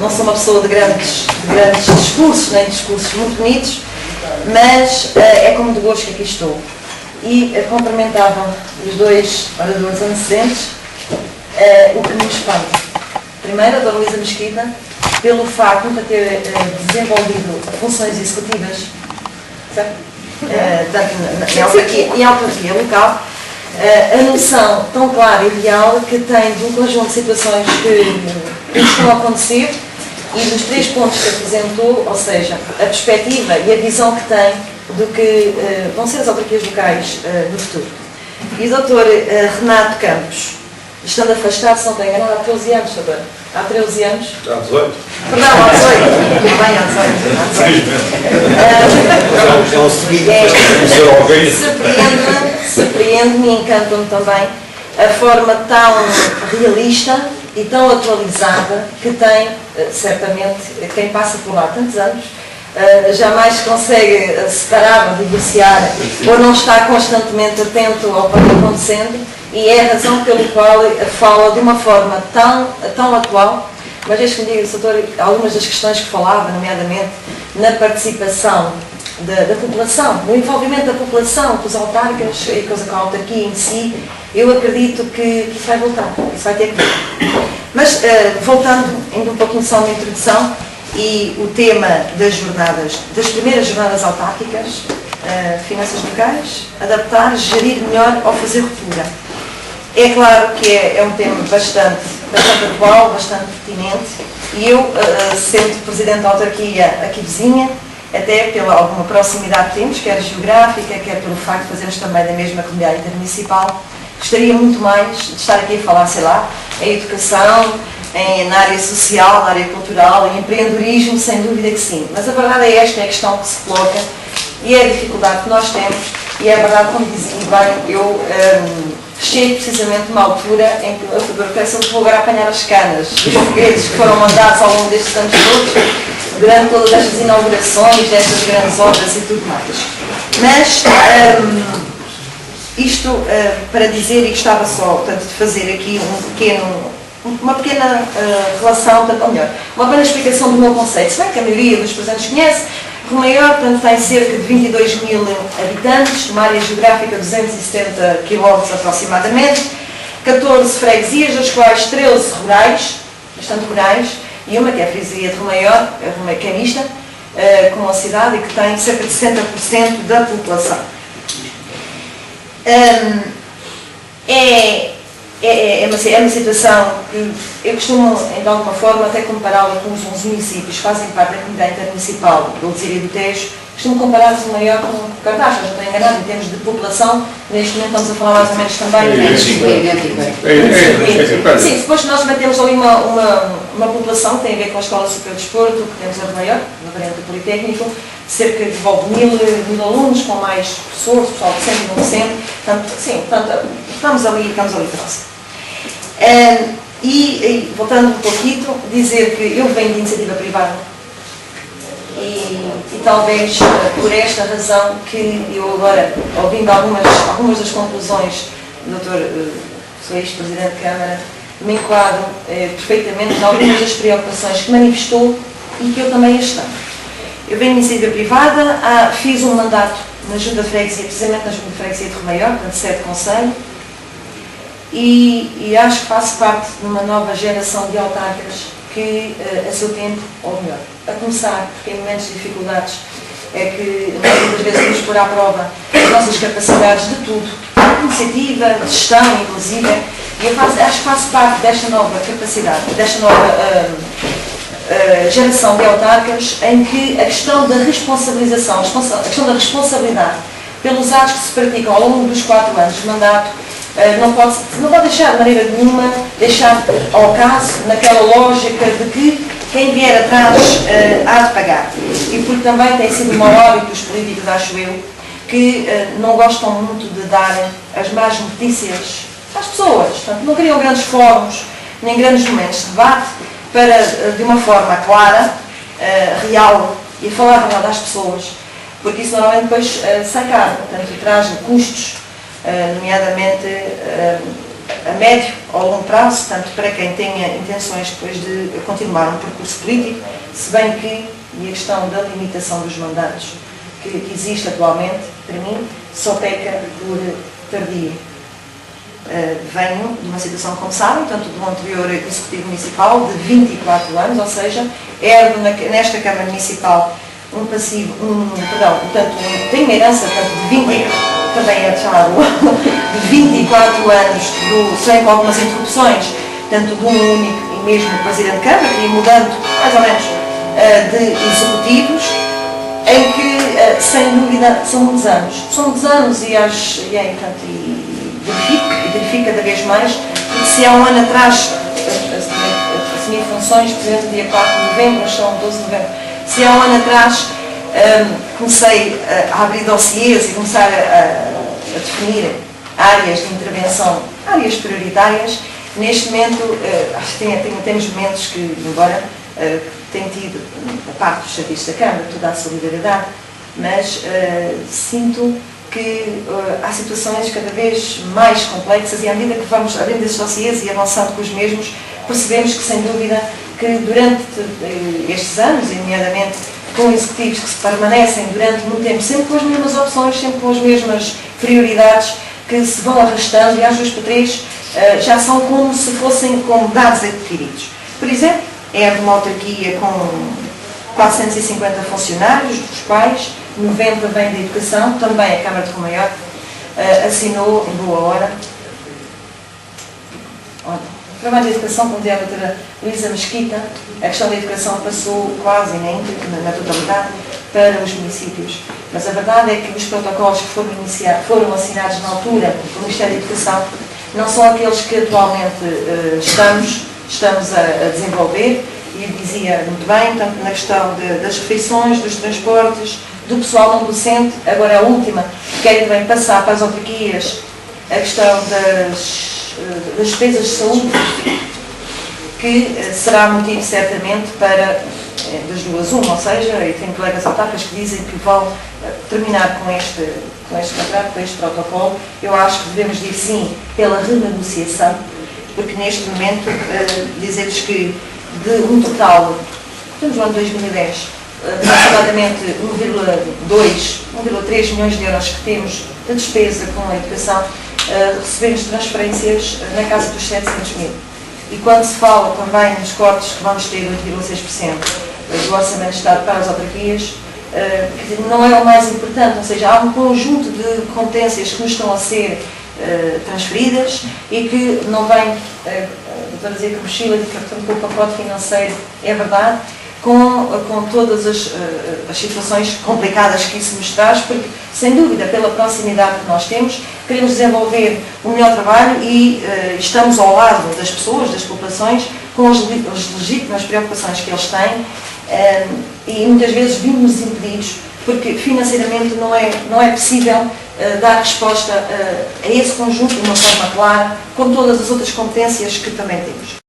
não sou uma pessoa de grandes discursos, nem discursos muito bonitos, mas é com muito gosto que aqui estou. E cumprimentavam os dois oradores antecedentes, o que me espanta. Primeiro, a Dona Luísa Mesquita, pelo facto de nunca ter desenvolvido funções executivas, certo? Em autarquia local, a noção tão clara e real que tem de um conjunto de situações que estão a acontecer e dos 3 pontos que apresentou, ou seja, a perspectiva e a visão que tem do que vão ser as autarquias locais no futuro. E o Dr. Renato Campos, estando afastado, se não tenho enganado, há 13 anos, doutor. Há 13 anos. Há 18. Perdão, há 18. Bem, há 18. Surpreende-me e encanta-me também a forma tão realista e tão atualizada que tem, certamente, quem passa por lá há tantos anos, jamais consegue separar ou divorciar ou não está constantemente atento ao que está acontecendo, e é a razão pela qual fala de uma forma tão atual. Mas deixe-me dizer, doutor, algumas das questões que falava, nomeadamente na participação da população, no envolvimento da população com os autárquicos e com a autarquia em si, eu acredito que isso vai voltar, isso vai ter que vir. Mas, voltando, ainda um pouquinho só uma introdução, e o tema das primeiras jornadas autárquicas, finanças locais, adaptar, gerir melhor ou fazer ruptura. É claro que é um tema bastante atual, bastante pertinente, e eu, sendo Presidente da autarquia aqui vizinha, até pela alguma proximidade que temos, quer geográfica, quer pelo facto de fazermos também da mesma comunidade intermunicipal, gostaria muito mais de estar aqui a falar, sei lá, em educação, na área social, na área cultural, em empreendedorismo, sem dúvida que sim. Mas a verdade é esta, é a questão que se coloca, e é a dificuldade que nós temos, e é verdade, como dizia bem, eu chego precisamente numa altura em que eu penso que vou agora apanhar as canas dos foguetes que foram mandados ao longo destes anos todos, durante todas estas inaugurações, destas grandes obras e tudo mais. Mas, isto para dizer, e gostava só, portanto, de fazer aqui uma pequena relação, ou melhor, uma pequena explicação do meu conceito. Se bem que a maioria dos presentes conhece, Romaior, portanto, tem cerca de 22 mil habitantes, uma área geográfica de 270 km aproximadamente, 14 freguesias, das quais 13 rurais, bastante rurais, e uma que é a freguesia de Romaior, que é mista, com a cidade, e que tem cerca de 60% da população. É uma situação que eu costumo, de alguma forma, até compará-la com os 11 municípios que fazem parte da comunidade intermunicipal do Alzira e do Tejo. Costumo comparar-se maior com Cartaxas, não estou enganado, em termos de população. Neste momento estamos a falar mais ou menos também. Sim, depois nós mantemos ali uma população que tem a ver com a Escola Superior de Desporto, que temos a maior, na variante do Politécnico, cerca de 1.000 alunos, com mais professores, pessoal de centro e não centro. Portanto, sim, estamos ali próximo. E voltando um pouquinho, dizer que eu venho de iniciativa privada e talvez por esta razão que eu agora, ouvindo algumas das conclusões do Dr. Ex-Presidente de Câmara, me enquadro perfeitamente em algumas das preocupações que manifestou e que eu também as tenho. Eu venho de iniciativa privada, fiz um mandato na Junta de Freguesia, precisamente na Junta de Freguesia de Romaior, portanto, sede de conselho, e acho que faço parte de uma nova geração de autarcas que, a seu tempo, ou melhor, a começar, porque em momentos de dificuldades é que muitas vezes vamos pôr à prova as nossas capacidades de tudo, de iniciativa, de gestão, inclusive, e eu acho que faço parte desta nova capacidade, desta nova geração de autarcas, em que a questão da responsabilização, a questão da responsabilidade pelos atos que se praticam ao longo dos 4 anos de mandato, não pode deixar de maneira nenhuma, deixar ao caso naquela lógica de que quem vier atrás há de pagar. E porque também tem sido uma óbito dos políticos, acho eu, que não gostam muito de darem as más notícias às pessoas. Portanto, não criam grandes fóruns, nem grandes momentos de debate, para, de uma forma clara, real, e falar a verdade às pessoas, porque isso normalmente depois sai caro, portanto, traz custos, nomeadamente a médio ou longo prazo, tanto para quem tenha intenções depois de continuar um percurso político, se bem que, e a questão da limitação dos mandatos que existe atualmente, para mim, só peca por tardio. Venho de uma situação, como sabem, tanto do anterior Executivo Municipal, de 24 anos, ou seja, herdo nesta Câmara Municipal um passivo, tenho uma herança de 20, também é de 24 anos, sem algumas interrupções, tanto de um único e mesmo Presidente de Câmara, que ia mudando, mais ou menos, de executivos, em que, sem dúvida, são muitos anos e verifico cada vez mais, porque se há um ano atrás assumi funções, por exemplo, dia 4 de novembro, mas são 12 de novembro, se há um ano atrás comecei a abrir dossiês e começar a definir áreas de intervenção, áreas prioritárias, neste momento, acho que temos momentos que, embora tenha tido, a parte dos serviços da Câmara, toda a solidariedade, mas sinto que há situações cada vez mais complexas e à medida que vamos abrindo esses dossiês e avançando com os mesmos, percebemos que, sem dúvida, que durante estes anos, e nomeadamente com executivos que se permanecem durante muito tempo, sempre com as mesmas opções, sempre com as mesmas prioridades, que se vão arrastando e às vezes para três já são como se fossem como dados adquiridos. Por exemplo, é uma autarquia com 450 funcionários, dos quais 90 vêm da educação, também a Câmara de Romaior assinou em boa hora. O trabalho da educação, como dizia a doutora Luísa Mesquita, a questão da educação passou quase na totalidade para os municípios. Mas a verdade é que os protocolos que foram assinados na altura pelo Ministério da Educação não são aqueles que atualmente estamos a desenvolver, e dizia muito bem, tanto na questão das refeições, dos transportes, do pessoal não docente, agora a última, que querem também passar para as autarquias a questão das despesas de saúde, que será motivo certamente para das duas uma, ou seja, e tenho colegas autarcas que dizem que vão terminar com este contrato, com este protocolo. Eu acho que devemos ir sim pela renegociação, porque neste momento dizer-lhes que de um total, estamos no ano 2010, aproximadamente 1,3 milhões de euros que temos de despesa com a educação, recebemos transferências na casa dos 700 mil. E quando se fala também nos cortes que vamos ter 8,6% do Orçamento de Estado para as autarquias, não é o mais importante, ou seja, há um conjunto de competências que nos estão a ser transferidas e que não vem, estou a dizer que a mochila de cartão com o pacote financeiro, é verdade, com todas as situações complicadas que isso nos traz, porque, sem dúvida, pela proximidade que nós temos, queremos desenvolver um melhor trabalho e estamos ao lado das pessoas, das populações, com as legítimas preocupações que eles têm e muitas vezes vimos impedidos, porque financeiramente não é possível dar resposta a esse conjunto de uma forma clara, com todas as outras competências que também temos.